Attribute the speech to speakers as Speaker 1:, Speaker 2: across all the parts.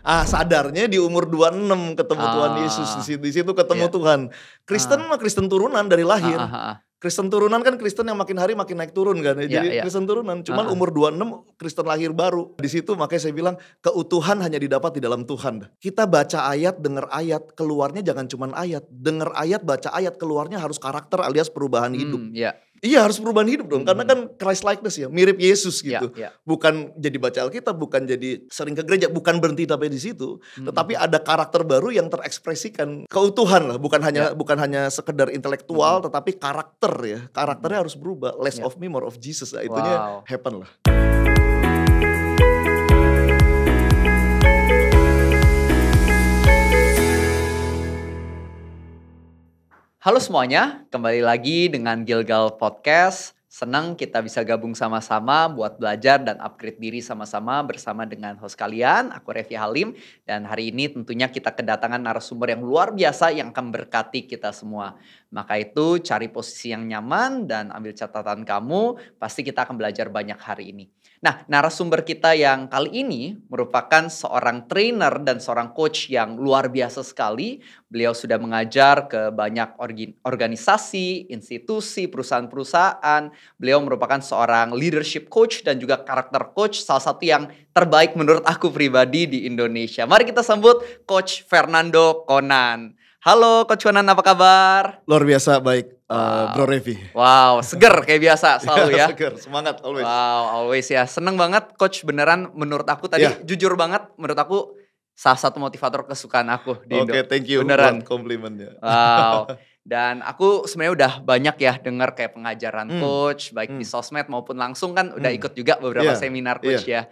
Speaker 1: Sadarnya di umur 26 ketemu Tuhan Yesus, di situ ketemu
Speaker 2: Iya.
Speaker 1: Tuhan. Kristen mah Kristen turunan dari lahir.
Speaker 2: Heeh.
Speaker 1: Kristen turunan kan Kristen yang makin hari makin naik turun kan.
Speaker 2: Iya,
Speaker 1: Jadi
Speaker 2: iya.
Speaker 1: Kristen turunan, cuman
Speaker 2: Heeh.
Speaker 1: umur 26 Kristen lahir baru. Di situ makanya saya bilang keutuhan hanya didapat di dalam Tuhan. Kita baca ayat, dengar ayat, keluarnya jangan cuman ayat. Dengar ayat, baca ayat, keluarnya harus karakter alias perubahan hidup.
Speaker 2: Iya.
Speaker 1: Iya harus perubahan hidup dong, karena kan Christ likeness ya, mirip Yesus gitu.
Speaker 2: Iya.
Speaker 1: Bukan jadi baca Alkitab, bukan jadi sering ke gereja, bukan berhenti tapi di situ. Tetapi ada karakter baru yang terekspresikan keutuhan lah, bukan hanya sekedar intelektual, tetapi karakter ya. Karakternya harus berubah, less of me, more of Jesus. Nah, itunya happen lah.
Speaker 2: Halo semuanya, kembali lagi dengan Gilgal Podcast. Senang kita bisa gabung sama-sama buat belajar dan upgrade diri sama-sama bersama dengan host kalian, aku Revi Halim. Dan hari ini tentunya kita kedatangan narasumber yang luar biasa yang akan berkati kita semua. Maka itu cari posisi yang nyaman dan ambil catatan kamu, pasti kita akan belajar banyak hari ini. Nah, narasumber kita yang kali ini merupakan seorang trainer dan seorang coach yang luar biasa sekali. Beliau sudah mengajar ke banyak organisasi, institusi, perusahaan-perusahaan. Beliau merupakan seorang leadership coach dan juga karakter coach, salah satu yang terbaik menurut aku pribadi di Indonesia. Mari kita sambut Coach Fernando Conan. Halo Coach Conan, apa kabar?
Speaker 1: Luar biasa baik, Bro Revi.
Speaker 2: Wow, seger kayak biasa selalu ya.
Speaker 1: Seger, semangat always.
Speaker 2: Wow, always ya. Seneng banget Coach, beneran menurut aku tadi jujur banget, menurut aku salah satu motivator kesukaan aku di Indo.
Speaker 1: Oke, thank you
Speaker 2: beneran.
Speaker 1: buat komplimennya.
Speaker 2: Wow. Dan aku sebenarnya udah banyak ya dengar kayak pengajaran coach, baik di sosmed maupun langsung kan udah ikut juga beberapa seminar coach ya.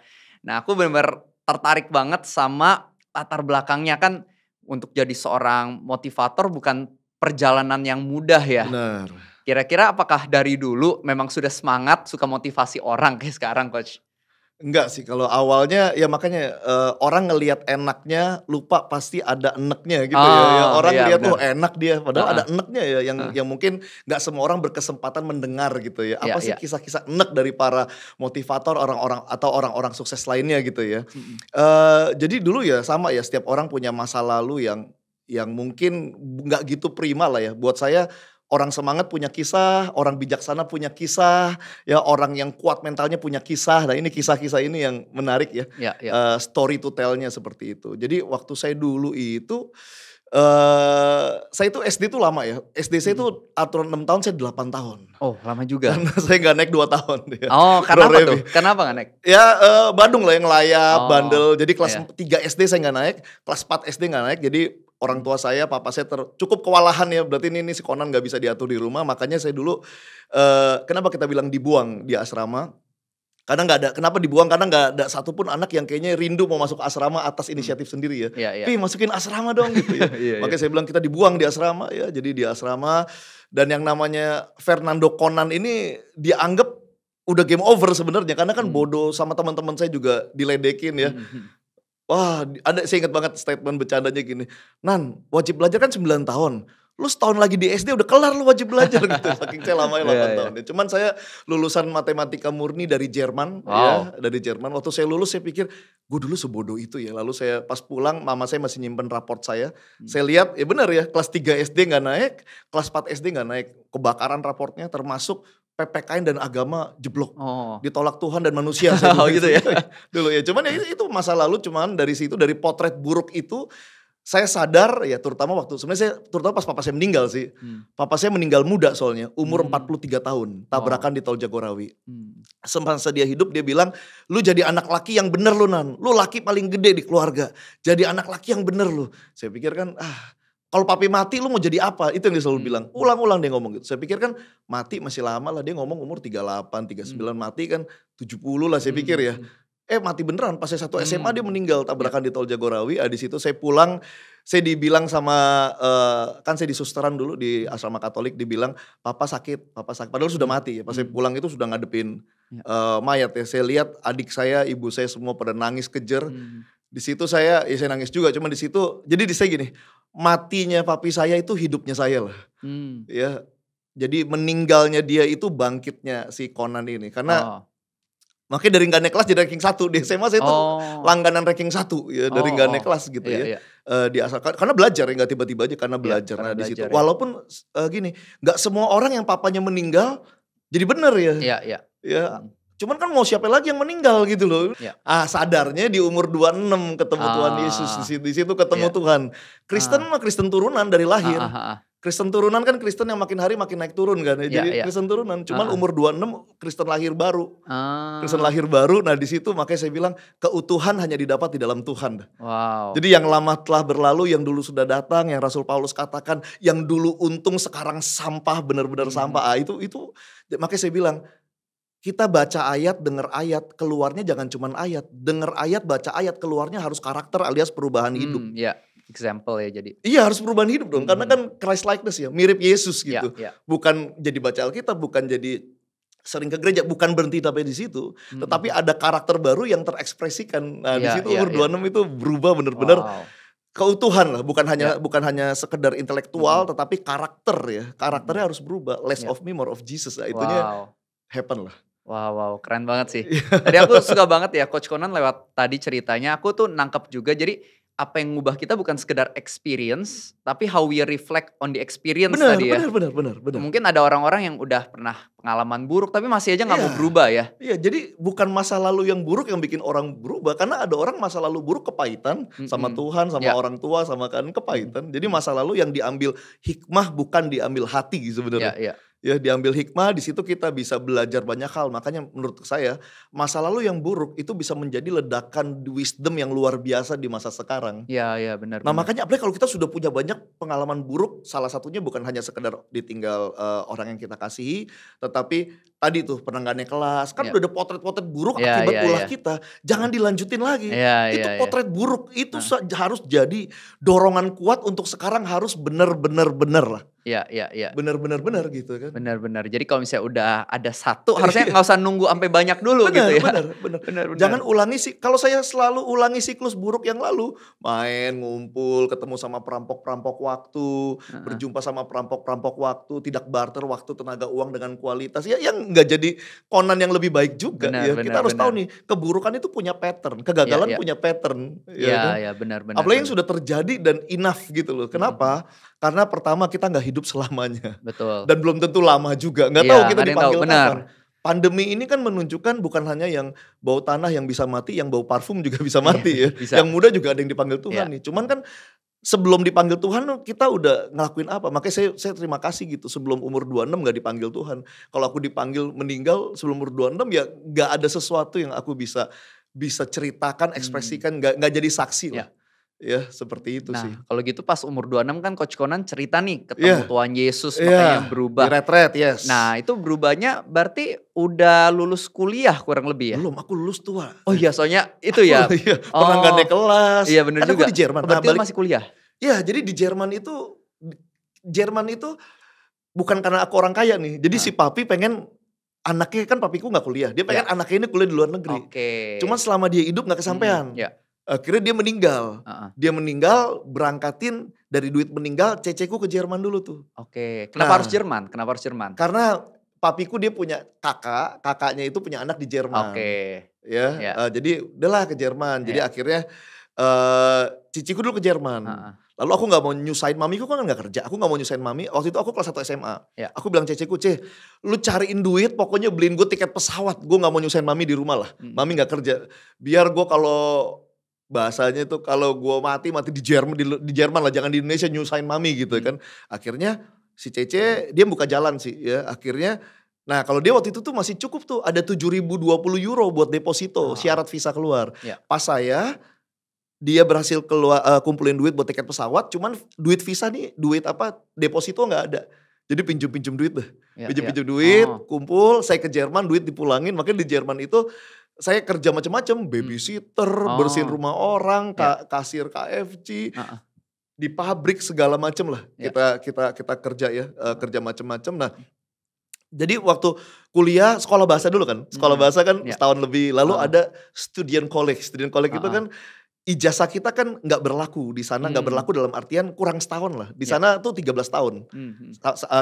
Speaker 2: Nah aku benar-benar tertarik banget sama latar belakangnya kan untuk jadi seorang motivator bukan perjalanan yang mudah ya.
Speaker 1: Benar.
Speaker 2: Kira-kira apakah dari dulu memang sudah semangat suka motivasi orang kayak sekarang Coach?
Speaker 1: Enggak sih, kalau awalnya ya makanya orang ngelihat enaknya lupa pasti ada eneknya gitu ya. Orang lihat enak dia, padahal ada eneknya ya yang mungkin nggak semua orang berkesempatan mendengar gitu ya. Apa sih kisah-kisah enek dari para motivator orang-orang atau orang-orang sukses lainnya gitu ya. Jadi dulu ya sama ya, setiap orang punya masa lalu yang mungkin nggak gitu prima lah ya. Buat saya orang semangat punya kisah, orang bijaksana punya kisah, ya orang yang kuat mentalnya punya kisah. Nah ini kisah-kisah ini yang menarik ya, story to tell-nya seperti itu. Jadi waktu saya dulu itu, saya itu SD tuh lama ya. SD saya itu aturan 6 tahun, saya 8 tahun.
Speaker 2: Oh lama juga.
Speaker 1: Karena saya gak naik 2 tahun. Ya.
Speaker 2: Oh kenapa tuh? Kenapa gak naik?
Speaker 1: Ya Bandung lah yang layap, bandel. Jadi kelas 3 SD saya gak naik, kelas 4 SD gak naik. Jadi orang tua saya, papa saya cukup kewalahan ya. Berarti ini si Conan gak bisa diatur di rumah. Makanya saya dulu, kenapa kita bilang dibuang di asrama? Karena gak ada, kenapa dibuang? Karena gak ada satupun anak yang kayaknya rindu mau masuk asrama atas inisiatif sendiri ya. Pi masukin asrama dong gitu ya. Makanya saya bilang kita dibuang di asrama ya. Jadi di asrama, dan yang namanya Fernando Conan ini dianggap udah game over sebenarnya. Karena kan bodoh, sama teman-teman saya juga diledekin ya. Wah, saya ingat banget statement bercandanya gini, Nan, wajib belajar kan 9 tahun. Lu setahun lagi di SD udah kelar lu wajib belajar gitu. Saking saya lamanya 8 tahun. Cuman saya lulusan matematika murni dari Jerman. Ya, dari Jerman. Waktu saya lulus saya pikir, gue dulu sebodoh itu ya. Lalu saya pas pulang, mama saya masih nyimpen raport saya. Saya lihat, ya benar ya, kelas 3 SD gak naik, kelas 4 SD gak naik. Kebakaran raportnya termasuk PPKN dan agama jeblok. Ditolak Tuhan dan manusia.
Speaker 2: Gitu ya.
Speaker 1: Dulu ya. Cuman ya itu masa lalu, cuman dari situ, dari potret buruk itu, saya sadar ya, terutama pas papa saya meninggal sih. Papa saya meninggal muda soalnya, umur 43 tahun, tabrakan di tol Jagorawi. Semasa dia hidup dia bilang, lu jadi anak laki yang bener lu Nan, lu laki paling gede di keluarga, jadi anak laki yang bener lu. Saya pikir kan, kalau papi mati lu mau jadi apa? Itu yang dia selalu bilang, ulang-ulang dia ngomong gitu. Saya pikir kan mati masih lama lah, dia ngomong umur 38, 39 mati kan 70 lah saya pikir ya. Mati beneran, pas saya 1 SMA dia meninggal tabrakan di tol Jagorawi. Di situ saya pulang, saya dibilang sama, kan saya di susteran dulu di asrama Katolik, dibilang papa sakit, padahal sudah mati ya. Pas saya pulang itu sudah ngadepin mayat ya. Saya lihat adik saya, ibu saya semua pada nangis kejer. Di situ saya nangis juga, cuman di situ, jadi saya gini, matinya papi saya itu hidupnya saya lah. Ya, jadi meninggalnya dia itu bangkitnya si Conan ini. Karena Makanya dari nggak naik kelas jadi ranking 1 di SMA saya tuh langganan ranking 1 ya dari nggak naik kelas gitu ya. Diasalkan karena belajar ya nggak tiba-tiba aja karena belajar. Nah di situ walaupun gini nggak semua orang yang papanya meninggal jadi bener ya. Ya. Cuman kan mau siapa lagi yang meninggal gitu loh. Sadarnya di umur 26 ketemu Tuhan Yesus di situ ketemu Tuhan. Kristen mah Kristen turunan dari lahir. Kristen turunan kan Kristen yang makin hari makin naik turun kan. Jadi Kristen turunan. Cuman umur 26 Kristen lahir baru. Kristen lahir baru. Nah di situ makanya saya bilang keutuhan hanya didapat di dalam Tuhan.
Speaker 2: Wow.
Speaker 1: Jadi yang lama telah berlalu, yang dulu sudah datang, yang Rasul Paulus katakan, yang dulu untung sekarang sampah, benar-benar sampah. Itu makanya saya bilang kita baca ayat, dengar ayat, keluarnya jangan cuman ayat. Dengar ayat, baca ayat, keluarnya harus karakter alias perubahan hidup.
Speaker 2: Example ya jadi.
Speaker 1: Iya harus perubahan hidup dong, karena kan Christ likeness ya, mirip Yesus gitu. Bukan jadi baca Alkitab, bukan jadi sering ke gereja, bukan berhenti sampai di situ. Tetapi ada karakter baru yang terekspresikan. Nah di situ umur 26 itu berubah benar-benar keutuhan lah, bukan hanya sekedar intelektual, tetapi karakter ya. Karakternya harus berubah, less of me, more of Jesus. Nah itunya happen lah.
Speaker 2: Wow, keren banget sih. Tadi aku suka banget ya Coach Conan lewat tadi ceritanya, aku tuh nangkep juga. Jadi apa yang ngubah kita bukan sekedar experience, tapi how we reflect on the experience tadi ya.
Speaker 1: Benar.
Speaker 2: Mungkin ada orang-orang yang udah pernah pengalaman buruk, tapi masih aja gak mau berubah ya.
Speaker 1: Iya, jadi bukan masa lalu yang buruk yang bikin orang berubah. Karena ada orang masa lalu buruk kepahitan sama Tuhan, sama orang tua, sama kan kepahitan. Jadi masa lalu yang diambil hikmah bukan diambil hati sebenarnya. Ya diambil hikmah, di situ kita bisa belajar banyak hal. Makanya menurut saya masa lalu yang buruk itu bisa menjadi ledakan wisdom yang luar biasa di masa sekarang.
Speaker 2: Iya benar.
Speaker 1: Nah makanya apalagi kalau kita sudah punya banyak pengalaman buruk, salah satunya bukan hanya sekedar ditinggal orang yang kita kasihi, tetapi tadi tuh pernah gak naik kelas, kan udah ada potret-potret buruk akibat ulah kita. Jangan dilanjutin lagi. Itu potret buruk, itu harus jadi dorongan kuat untuk sekarang harus benar-benar lah.
Speaker 2: Iya.
Speaker 1: Benar gitu kan.
Speaker 2: Benar. Jadi kalau misalnya udah ada satu, harusnya gak usah nunggu sampai banyak dulu gitu ya.
Speaker 1: Benar. Jangan ulangi kalau saya selalu ulangi siklus buruk yang lalu. Main, ngumpul, ketemu sama perampok-perampok waktu, berjumpa sama perampok-perampok waktu, tidak barter waktu, tenaga, uang dengan kualitas. Ya yang gak jadi Conan yang lebih baik juga. Kita harus tahu nih, keburukan itu punya pattern, kegagalan punya pattern.
Speaker 2: Iya, benar.
Speaker 1: Apalagi yang sudah terjadi dan enough gitu loh. Kenapa? Karena pertama kita gak hidup selamanya.
Speaker 2: Betul.
Speaker 1: Dan belum tentu lama juga. Gak tahu kita dipanggil kapan. Pandemi ini kan menunjukkan bukan hanya yang bau tanah yang bisa mati, yang bau parfum juga bisa mati ya. Yang muda juga ada yang dipanggil Tuhan nih. Cuman kan sebelum dipanggil Tuhan kita udah ngelakuin apa. Makanya saya terima kasih gitu. Sebelum umur 26 gak dipanggil Tuhan. Kalau aku dipanggil meninggal sebelum umur 26 ya gak ada sesuatu yang aku bisa ceritakan, ekspresikan. Gak jadi saksi lah. Ya seperti itu sih.
Speaker 2: Kalau gitu pas umur 26 kan Coach Conan cerita nih ketemu Tuhan Yesus makanya berubah.
Speaker 1: Di retret,
Speaker 2: Nah itu berubahnya berarti udah lulus kuliah kurang lebih ya?
Speaker 1: Belum, aku lulus tua.
Speaker 2: Oh iya soalnya itu ya.
Speaker 1: Pernah gak naik kelas.
Speaker 2: Iya bener juga.
Speaker 1: Aku di Jerman.
Speaker 2: Berarti masih kuliah?
Speaker 1: Iya jadi di Jerman itu bukan karena aku orang kaya nih. Jadi si papi pengen anaknya, kan papiku gak kuliah. Dia pengen anaknya ini kuliah di luar negeri. Cuma selama dia hidup gak kesampean. Akhirnya dia meninggal. Dia meninggal, berangkatin dari duit meninggal, ceceku ke Jerman dulu tuh.
Speaker 2: Kenapa harus Jerman?
Speaker 1: Karena papiku dia punya kakaknya itu punya anak di Jerman. Jadi udahlah ke Jerman. Jadi akhirnya ciciku dulu ke Jerman. Lalu aku gak mau nyusahin mamiku kan gak kerja. Aku gak mau nyusahin mami. Waktu itu aku kelas 1 SMA. Aku bilang ceceku, lu cariin duit pokoknya beliin gue tiket pesawat. Gue gak mau nyusahin mami di rumah lah. Mami gak kerja. Biar gue kalau bahasanya itu kalau gue mati di Jerman lah, jangan di Indonesia nyusahin mami gitu kan. Akhirnya si Cece dia buka jalan sih ya. Akhirnya nah kalau dia waktu itu tuh masih cukup tuh ada 7.020 euro buat deposito syarat visa keluar. Pas dia berhasil kumpulin duit buat tiket pesawat, cuman duit visa nih, duit deposito nggak ada. Jadi pinjem duit deh. Pinjem duit, kumpul, saya ke Jerman, duit dipulangin. Makanya di Jerman itu saya kerja macam-macam, babysitter, bersihin rumah orang, kasir KFC, di pabrik segala macam lah. Kita kerja ya, kerja macam-macam. Nah, jadi waktu kuliah sekolah bahasa dulu kan. Sekolah bahasa kan setahun lebih. Lalu ada student college. Student college itu kan ijazah kita kan nggak berlaku di sana, nggak berlaku dalam artian kurang setahun lah. Di sana tuh 13 tahun.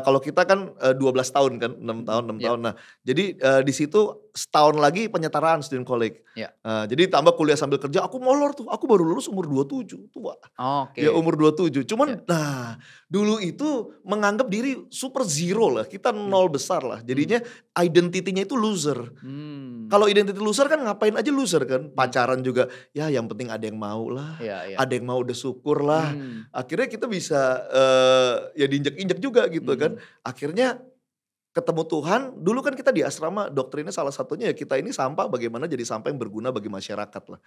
Speaker 1: Kalau kita kan 12 tahun kan, 6 tahun. Nah, jadi di situ setahun lagi penyetaraan student college.
Speaker 2: Ya.
Speaker 1: Jadi tambah kuliah sambil kerja, aku molor tuh. Aku baru lulus umur 27, tua.
Speaker 2: Oke.
Speaker 1: Ya umur 27. Cuman dulu itu menganggap diri super zero lah. Kita nol besar lah. Jadinya identitinya itu loser. Kalau identity loser kan ngapain aja loser kan. Pacaran juga ya yang penting ada yang mau lah. Ada yang mau udah syukur lah. Akhirnya kita bisa ya diinjek-injek juga gitu kan. Akhirnya ketemu Tuhan, dulu kan kita di asrama doktrinnya salah satunya ya kita ini sampah, bagaimana jadi sampah yang berguna bagi masyarakat lah.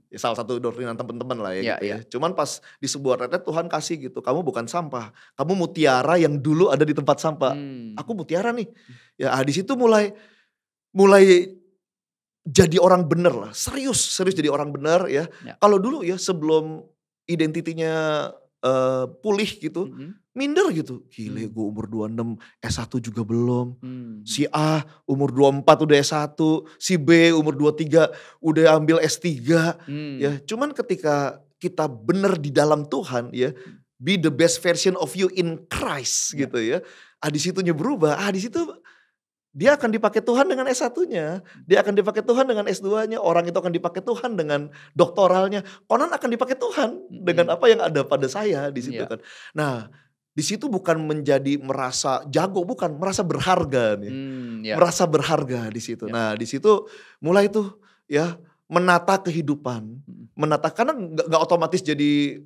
Speaker 1: Ya salah satu doktrinan teman-teman lah ya gitu ya. Cuman pas di sebuah retret Tuhan kasih gitu, kamu bukan sampah, kamu mutiara yang dulu ada di tempat sampah. Aku mutiara nih. Ya di situ mulai jadi orang bener lah, serius jadi orang bener ya. Kalau dulu ya sebelum identitinya pulih gitu, minder gitu. Gile gue umur 26, S1 juga belum. Si A umur 24 udah S1, si B umur 23 udah ambil S3. Ya, cuman ketika kita bener di dalam Tuhan ya, be the best version of you in Christ gitu ya. Di situnya berubah, di situ dia akan dipakai Tuhan dengan S1-nya. Dia akan dipakai Tuhan dengan S2-nya. Orang itu akan dipakai Tuhan dengan doktoralnya. Conan akan dipakai Tuhan dengan apa yang ada pada saya di situ kan. Nah, di situ bukan menjadi merasa jago, bukan, merasa berharga nih. Merasa berharga di situ. Nah, di situ mulai tuh ya menata kehidupan. Menata, karena gak otomatis jadi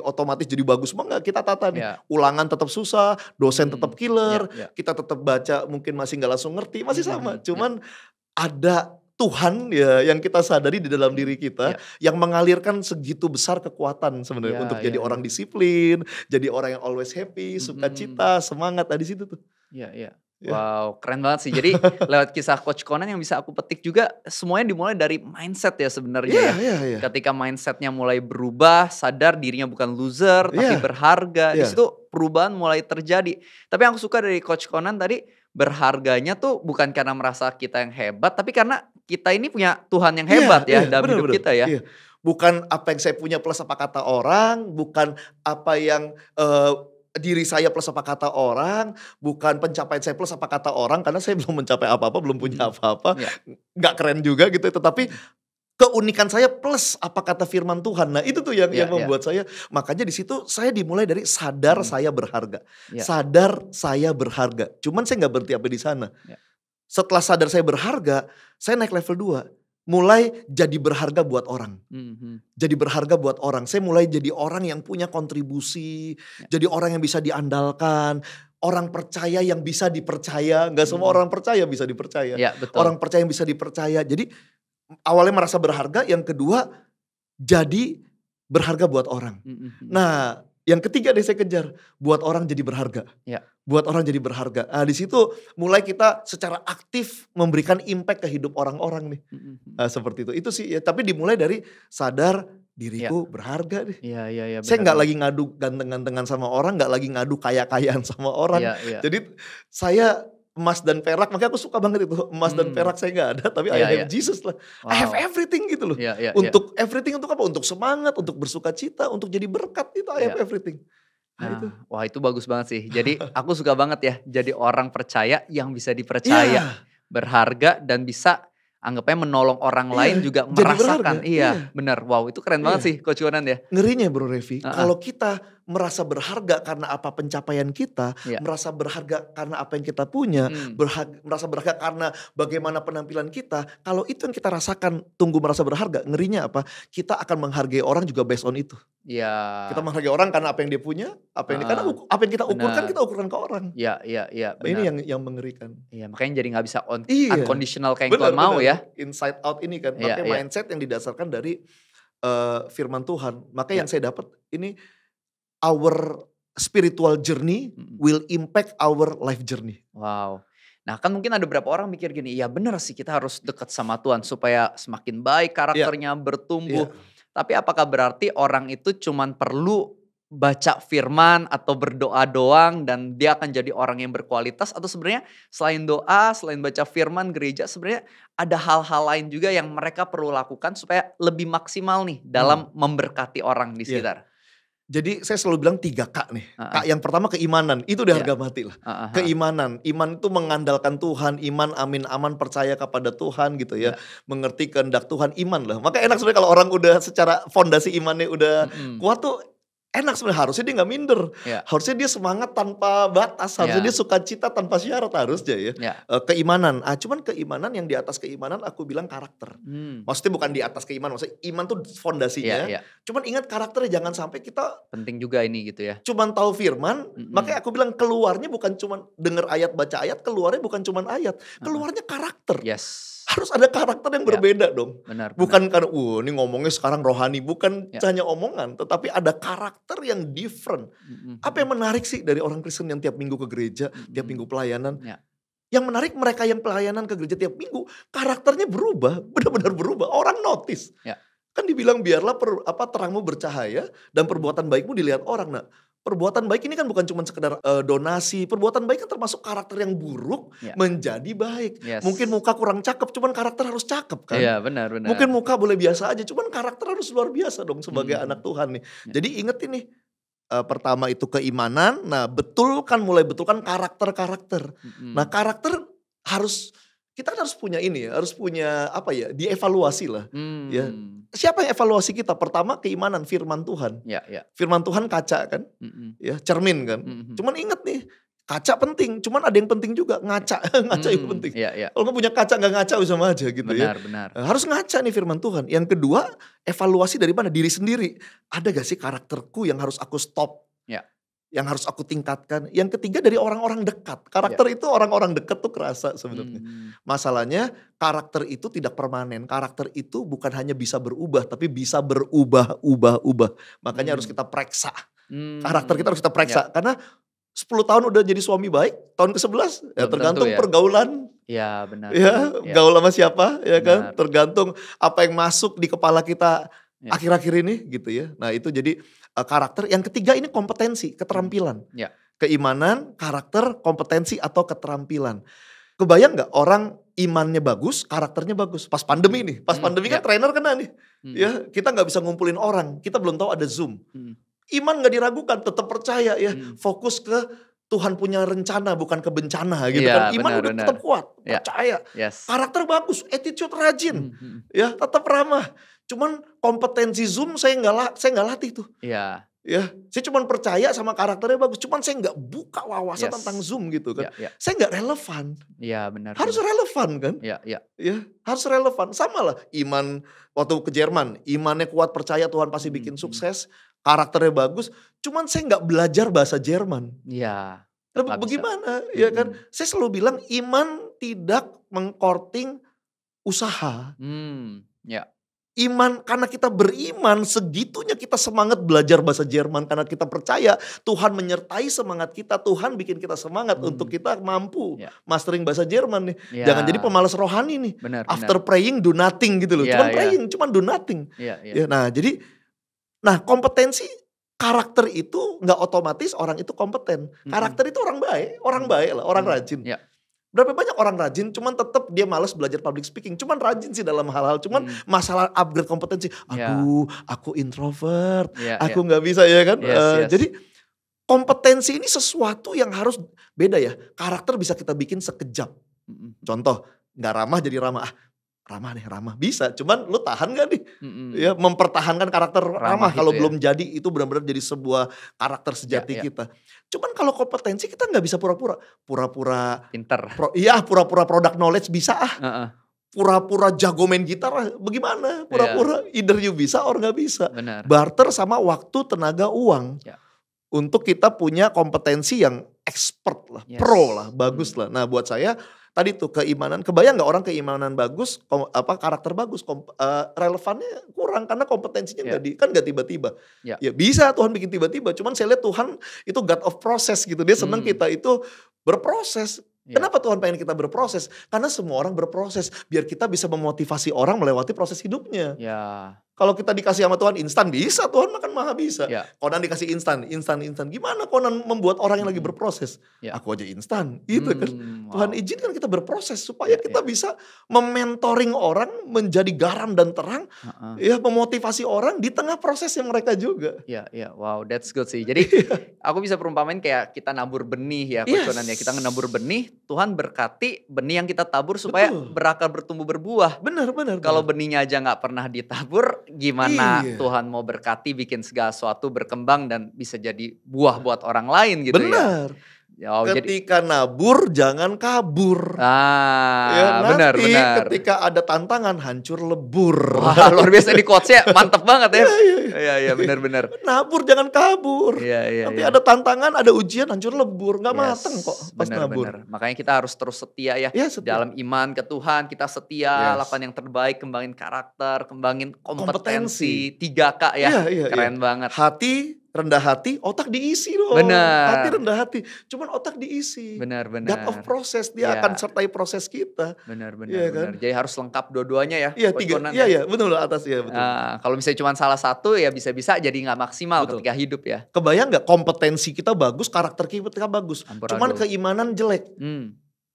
Speaker 1: otomatis jadi bagus semua, enggak, kita tata nih. Ulangan tetap susah, dosen tetap killer, kita tetap baca mungkin masih nggak langsung ngerti, masih sama. Cuman ada Tuhan ya yang kita sadari di dalam diri kita yang mengalirkan segitu besar kekuatan sebenarnya untuk jadi orang disiplin, jadi orang yang always happy, sukacita, semangat di situ tuh.
Speaker 2: Wow, keren banget sih. Jadi lewat kisah Coach Conan yang bisa aku petik juga, semuanya dimulai dari mindset ya sebenarnya ya. Ketika mindsetnya mulai berubah, sadar dirinya bukan loser tapi berharga. Di situ perubahan mulai terjadi. Tapi yang aku suka dari Coach Conan tadi, berharganya tuh bukan karena merasa kita yang hebat, tapi karena kita ini punya Tuhan yang hebat dalam hidup kita ya.
Speaker 1: Bukan apa yang saya punya plus apa kata orang, bukan apa yang diri saya plus apa kata orang, bukan pencapaian saya plus apa kata orang, karena saya belum mencapai apa-apa, belum punya apa-apa, nggak keren juga gitu. Tetapi keunikan saya plus apa kata firman Tuhan. Nah itu tuh yang membuat saya, makanya di situ saya dimulai dari sadar saya berharga, sadar saya berharga. Cuman saya nggak berhenti sampai di sana. Setelah sadar saya berharga, saya naik level 2. Mulai jadi berharga buat orang. Jadi berharga buat orang. Saya mulai jadi orang yang punya kontribusi. Jadi orang yang bisa diandalkan. Orang percaya yang bisa dipercaya. Gak semua orang percaya bisa dipercaya. Orang percaya yang bisa dipercaya. Jadi awalnya merasa berharga. Yang kedua jadi berharga buat orang. Nah yang ketiga deh saya kejar. Buat orang jadi berharga. Buat orang jadi berharga. Nah di situ mulai kita secara aktif memberikan impact ke hidup orang-orang nih. Seperti itu. Itu sih ya. Tapi dimulai dari sadar diriku berharga nih. Saya gak lagi ngadu ganteng-gantengan sama orang. Gak lagi ngadu kaya-kayaan sama orang. Jadi saya emas dan perak, makanya aku suka banget itu. Emas dan perak saya gak ada, tapi I have Jesus lah. I have everything gitu loh. Untuk everything untuk apa? Untuk semangat, untuk bersuka cita, untuk jadi berkat itu I have everything. Itu.
Speaker 2: Wah itu bagus banget sih. Jadi aku suka banget ya jadi orang percaya yang bisa dipercaya. Berharga dan bisa anggapnya menolong orang lain juga merasakan. Benar. Wow itu keren banget sih Coach Conan ya.
Speaker 1: Ngerinya Bro Revi, kalau kita merasa berharga karena apa pencapaian kita, merasa berharga karena apa yang kita punya, merasa berharga karena bagaimana penampilan kita, kalau itu yang kita rasakan tunggu merasa berharga, ngerinya apa? Kita akan menghargai orang juga based on itu. Kita menghargai orang karena apa yang dia punya, karena apa yang kita ukurkan, kita ukurkan ke orang. Ini yang mengerikan.
Speaker 2: Makanya jadi gak bisa unconditional kayak yang Tuhan mau ya.
Speaker 1: Inside out ini kan, pakai mindset yang didasarkan dari firman Tuhan. Maka yang saya dapat ini, our spiritual journey will impact our life journey.
Speaker 2: Wow. Nah kan mungkin ada beberapa orang mikir gini, ya benar sih kita harus dekat sama Tuhan supaya semakin baik karakternya bertumbuh. Tapi apakah berarti orang itu cuman perlu baca firman atau berdoa doang dan dia akan jadi orang yang berkualitas? Atau sebenarnya selain doa, selain baca firman gereja, sebenarnya ada hal-hal lain juga yang mereka perlu lakukan supaya lebih maksimal nih dalam memberkati orang di sekitar?
Speaker 1: Jadi saya selalu bilang 3K nih. K yang pertama keimanan, itu udah harga mati lah. Keimanan, iman itu mengandalkan Tuhan, iman amin aman percaya kepada Tuhan gitu ya. Mengerti kehendak Tuhan, iman lah. Maka enak sebenarnya kalau orang udah secara fondasi imannya udah kuat tuh enak sebenarnya, harusnya dia gak minder. Harusnya dia semangat tanpa batas, harusnya dia sukacita tanpa syarat harusnya ya. Keimanan, cuman keimanan yang di atas keimanan aku bilang karakter. Maksudnya bukan di atas keimanan, maksudnya iman tuh fondasinya. Cuman ingat karakternya, jangan sampai kita
Speaker 2: penting juga ini gitu ya.
Speaker 1: Cuman tahu firman, makanya aku bilang keluarnya bukan cuman denger ayat, baca ayat, keluarnya bukan cuman ayat, keluarnya karakter. Harus ada karakter yang berbeda dong. Bukan karena ini ngomongnya sekarang rohani, bukan hanya omongan, tetapi ada karakter yang different. Apa yang menarik sih dari orang Kristen yang tiap minggu ke gereja, tiap minggu pelayanan? Yang menarik mereka yang pelayanan ke gereja tiap minggu, karakternya berubah, benar-benar berubah. Orang notice. Kan dibilang biarlah terangmu bercahaya dan perbuatan baikmu dilihat orang. Nah, perbuatan baik ini kan bukan cuma sekedar donasi. Perbuatan baik kan termasuk karakter yang buruk menjadi baik. Mungkin muka kurang cakep, cuman karakter harus cakep kan.
Speaker 2: Iya benar.
Speaker 1: Mungkin muka boleh biasa aja, cuman karakter harus luar biasa dong sebagai anak Tuhan nih. Jadi inget ini, pertama itu keimanan. Nah mulai betulkan karakter-karakter. Nah karakter kita kan harus punya ini ya, harus punya dievaluasi lah. Ya. Siapa yang evaluasi kita? Pertama keimanan, firman Tuhan. Firman Tuhan kaca kan, ya cermin kan. Cuman inget nih, kaca penting, cuman ada yang penting juga, ngaca itu penting. Kalau nggak punya kaca nggak ngaca sama aja gitu ya.
Speaker 2: Benar.
Speaker 1: Harus ngaca nih firman Tuhan. Yang kedua, evaluasi dari mana? Diri sendiri. Ada gak sih karakterku yang harus aku stop? Yang harus aku tingkatkan. Yang ketiga dari orang-orang dekat. Karakter itu orang-orang dekat tuh kerasa sebenarnya. Masalahnya karakter itu tidak permanen. Karakter itu bukan hanya bisa berubah, tapi bisa berubah-ubah. Makanya harus kita periksa. Karakter kita harus kita periksa. Karena 10 tahun udah jadi suami baik, tahun ke-11 tergantung pergaulan.
Speaker 2: Iya benar.
Speaker 1: Gaul sama siapa ya kan. Tergantung apa yang masuk di kepala kita akhir-akhir ini gitu ya. Nah itu jadi karakter. Yang ketiga ini kompetensi, keterampilan. Keimanan, karakter, kompetensi atau keterampilan. Kebayang gak orang imannya bagus, karakternya bagus. Pas pandemi nih, kan trainer kena nih. Ya, kita gak bisa ngumpulin orang, kita belum tahu ada Zoom. Iman gak diragukan, tetap percaya ya. Fokus ke Tuhan punya rencana bukan ke bencana gitu kan. Iman udah tetap kuat, percaya. Karakter bagus, attitude rajin. Ya, tetap ramah. Cuman kompetensi Zoom saya nggak latih tuh. Ya, saya cuman percaya sama karakternya bagus. Cuman saya nggak buka wawasan tentang Zoom gitu kan. Saya nggak relevan.
Speaker 2: Iya benar.
Speaker 1: Harus relevan kan. Ya, harus relevan. Sama lah iman waktu ke Jerman. Imannya kuat, percaya Tuhan pasti bikin sukses. Karakternya bagus. Cuman saya nggak belajar bahasa Jerman.
Speaker 2: Iya.
Speaker 1: Bagaimana ya kan. Saya selalu bilang iman tidak mengkorting usaha. Iman, karena kita beriman segitunya kita semangat belajar bahasa Jerman. Karena kita percaya Tuhan menyertai semangat kita. Tuhan bikin kita semangat untuk kita mampu mastering bahasa Jerman nih. Jangan jadi pemalas rohani nih. After praying do nothing gitu loh. Cuman praying, cuman do nothing. Nah kompetensi karakter itu gak otomatis orang itu kompeten. Karakter itu orang baik lah, orang rajin. Berapa banyak orang rajin, cuman tetap dia malas belajar public speaking. Cuman rajin sih dalam hal-hal, cuman masalah upgrade kompetensi. Aduh, aku introvert, aku nggak bisa ya kan. Jadi kompetensi ini sesuatu yang harus beda ya. Karakter bisa kita bikin sekejap. Contoh, nggak ramah jadi ramah. Ramah bisa, cuman lu tahan gak nih? Ya, mempertahankan karakter ramah kalau belum jadi itu benar-benar jadi sebuah karakter sejati kita. Cuman kalau kompetensi kita nggak bisa pura-pura
Speaker 2: pinter.
Speaker 1: Pura-pura product knowledge bisa pura-pura jago main gitar bagaimana? Pura-pura either you bisa or nggak bisa. Barter sama waktu, tenaga, uang. Untuk kita punya kompetensi yang expert lah, pro lah, bagus lah. Nah buat saya tadi tuh keimanan, kebayang gak orang keimanan bagus, karakter bagus, relevannya kurang karena kompetensinya kan gak tiba-tiba. Ya bisa Tuhan bikin tiba-tiba, cuman saya lihat Tuhan itu God of process gitu, dia senang kita itu berproses. Kenapa Tuhan pengen kita berproses? Karena semua orang berproses, biar kita bisa memotivasi orang melewati proses hidupnya. Kalau kita dikasih sama Tuhan instan, bisa. Tuhan makan maha bisa.
Speaker 2: Ya.
Speaker 1: Conan dikasih instan. Gimana Conan membuat orang yang lagi berproses?
Speaker 2: Ya.
Speaker 1: Aku aja instan, gitu kan.
Speaker 2: Wow.
Speaker 1: Tuhan izinkan kita berproses supaya kita bisa mementoring orang menjadi garam dan terang, ya, memotivasi orang di tengah prosesnya mereka juga.
Speaker 2: Ya, wow, that's good sih. Jadi aku bisa perumpamain kayak kita nabur benih ya, Coach Conan ya. Kita nabur benih, Tuhan berkati benih yang kita tabur supaya berakar, bertumbuh, berbuah.
Speaker 1: Benar.
Speaker 2: Kalau benihnya aja nggak pernah ditabur, gimana Tuhan mau berkati bikin segala sesuatu berkembang dan bisa jadi buah buat orang lain gitu
Speaker 1: ya. Ketika nabur jangan kabur.
Speaker 2: Benar.
Speaker 1: Ketika ada tantangan hancur lebur.
Speaker 2: Wah, luar biasa di quotes-nya, mantep banget ya. Iya, benar.
Speaker 1: Nabur jangan kabur. Nanti ada tantangan, ada ujian, hancur lebur, nggak mateng kok pas nabur.
Speaker 2: Benar. Makanya kita harus terus setia ya. Dalam iman ke Tuhan, kita setia, lakukan yang terbaik, kembangin karakter, kembangin kompetensi. 3K ya. Keren banget.
Speaker 1: Hati rendah hati, otak diisi loh.
Speaker 2: Benar.
Speaker 1: Hati rendah hati, cuman otak diisi.
Speaker 2: Benar.
Speaker 1: God of process, dia akan sertai proses kita.
Speaker 2: Benar.
Speaker 1: Kan?
Speaker 2: Jadi harus lengkap dua-duanya ya.
Speaker 1: Iya, 3. Iya, betul loh atas ya, betul.
Speaker 2: Kalau misalnya cuma salah satu ya bisa-bisa jadi nggak maksimal ketika hidup ya.
Speaker 1: Kebayang nggak kompetensi kita bagus, karakter kita bagus, cuman keimanan jelek.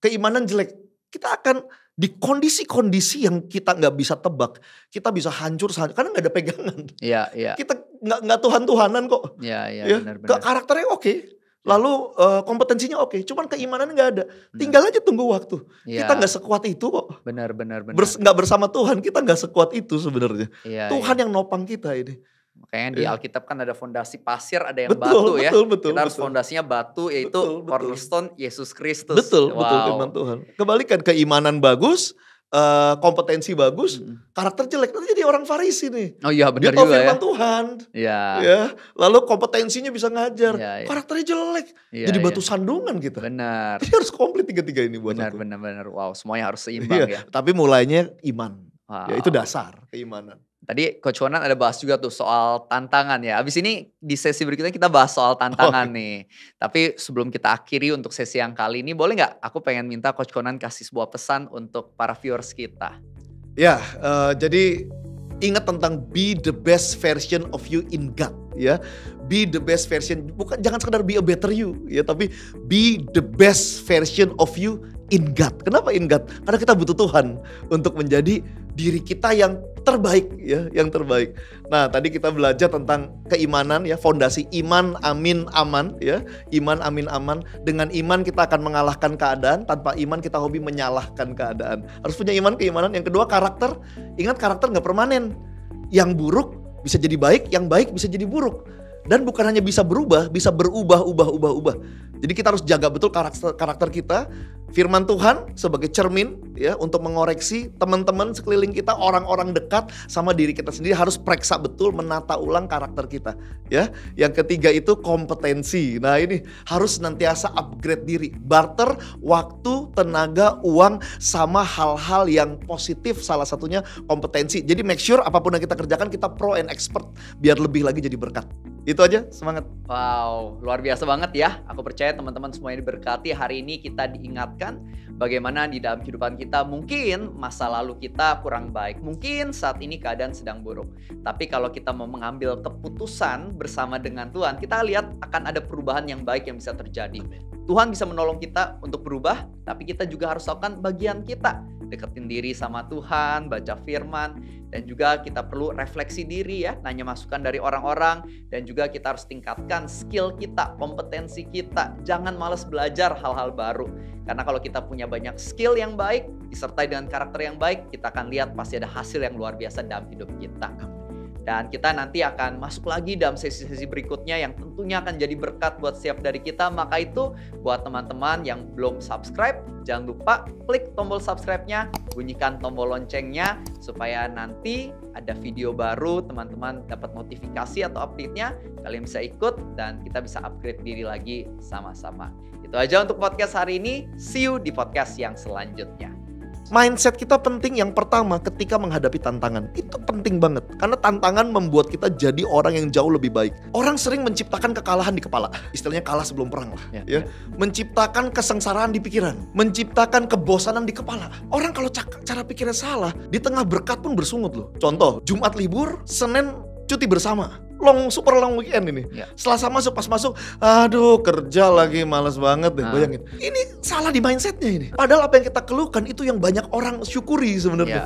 Speaker 1: Keimanan jelek, kita akan di kondisi-kondisi yang kita nggak bisa tebak, kita bisa hancur karena nggak ada pegangan.
Speaker 2: Iya.
Speaker 1: Kita nggak Tuhan-Tuhanan kok.
Speaker 2: Iya. Benar.
Speaker 1: Karakternya oke, lalu kompetensinya oke, cuman keimanannya nggak ada. Tinggal aja tunggu waktu. Kita nggak sekuat itu kok.
Speaker 2: Benar.
Speaker 1: Nggak bersama Tuhan, kita nggak sekuat itu sebenarnya. Tuhan yang nopang kita ini.
Speaker 2: Makanya di Alkitab kan ada fondasi pasir, ada yang batu ya.
Speaker 1: Betul,
Speaker 2: kita harus fondasinya batu, yaitu cornerstone Yesus Kristus.
Speaker 1: Betul firman Tuhan. Kebalikan, keimanan bagus, kompetensi bagus, karakter jelek, nanti jadi orang Farisi nih.
Speaker 2: Oh iya, benar juga ya.
Speaker 1: Dia tahu firman Tuhan.
Speaker 2: Iya.
Speaker 1: Ya, lalu kompetensinya bisa ngajar, karakternya jelek, jadi batu sandungan kita.
Speaker 2: Benar.
Speaker 1: Jadi harus komplit 3 ini buat aku.
Speaker 2: Benar. Wow, semuanya harus seimbang ya.
Speaker 1: Tapi mulainya iman. Ya, itu dasar keimanan.
Speaker 2: Tadi Coach Conan ada bahas juga tuh soal tantangan ya. Abis ini di sesi berikutnya kita bahas soal tantangan nih. Tapi sebelum kita akhiri untuk sesi yang kali ini, boleh nggak aku pengen minta Coach Conan kasih sebuah pesan untuk para viewers kita.
Speaker 1: Ya, jadi ingat tentang be the best version of you in God ya. Be the best version, jangan sekedar be a better you ya, tapi be the best version of you in God. Kenapa in God? Karena kita butuh Tuhan untuk menjadi diri kita yang terbaik ya, yang terbaik. Nah, tadi kita belajar tentang keimanan ya, fondasi iman, amin, aman ya. Iman, amin, aman. Dengan iman kita akan mengalahkan keadaan, tanpa iman kita hobi menyalahkan keadaan. Harus punya iman, keimanan. Yang kedua, karakter. Ingat, karakter nggak permanen. Yang buruk bisa jadi baik, yang baik bisa jadi buruk. Dan bukan hanya bisa berubah, bisa berubah. Jadi kita harus jaga betul karakter kita. Firman Tuhan sebagai cermin ya, untuk mengoreksi teman-teman sekeliling kita, orang-orang dekat sama diri kita sendiri. Harus periksa betul, menata ulang karakter kita ya. Yang ketiga itu kompetensi. Nah, ini harus senantiasa upgrade diri. Barter waktu, tenaga, uang sama hal-hal yang positif, salah satunya kompetensi. Jadi make sure apapun yang kita kerjakan kita pro and expert biar lebih lagi jadi berkat. Itu aja, semangat.
Speaker 2: Wow, luar biasa banget ya. Aku percaya teman-teman semuanya diberkati. Hari ini kita diingatkan bagaimana di dalam kehidupan kita mungkin masa lalu kita kurang baik. Mungkin saat ini keadaan sedang buruk. Tapi kalau kita mau mengambil keputusan bersama dengan Tuhan, kita lihat akan ada perubahan yang baik yang bisa terjadi. Tuhan bisa menolong kita untuk berubah, tapi kita juga harus lakukan bagian kita. Deketin diri sama Tuhan, baca firman, dan juga kita perlu refleksi diri ya, nanya masukan dari orang-orang, dan juga kita harus tingkatkan skill kita, kompetensi kita. Jangan malas belajar hal-hal baru. Karena kalau kita punya banyak skill yang baik, disertai dengan karakter yang baik, kita akan lihat pasti ada hasil yang luar biasa dalam hidup kita. Dan kita nanti akan masuk lagi dalam sesi-sesi berikutnya yang tentunya akan jadi berkat buat setiap dari kita. Maka itu buat teman-teman yang belum subscribe, jangan lupa klik tombol subscribe-nya, bunyikan tombol loncengnya supaya nanti ada video baru, teman-teman dapat notifikasi atau update-nya, kalian bisa ikut dan kita bisa upgrade diri lagi sama-sama. Itu aja untuk podcast hari ini. See you di podcast yang selanjutnya.
Speaker 1: Mindset kita penting yang pertama ketika menghadapi tantangan. Itu penting banget. Karena tantangan membuat kita jadi orang yang jauh lebih baik. Orang sering menciptakan kekalahan di kepala. Istilahnya kalah sebelum perang lah. Ya. Menciptakan kesengsaraan di pikiran. Menciptakan kebosanan di kepala. Orang kalau cara pikirnya salah, di tengah berkat pun bersungut loh. Contoh, Jumat libur, Senin cuti bersama. Super long weekend ini. Selasa masuk, pas masuk, aduh kerja lagi, males banget deh. Bayangin, ini salah di mindsetnya ini. Padahal apa yang kita keluhkan itu yang banyak orang syukuri sebenarnya.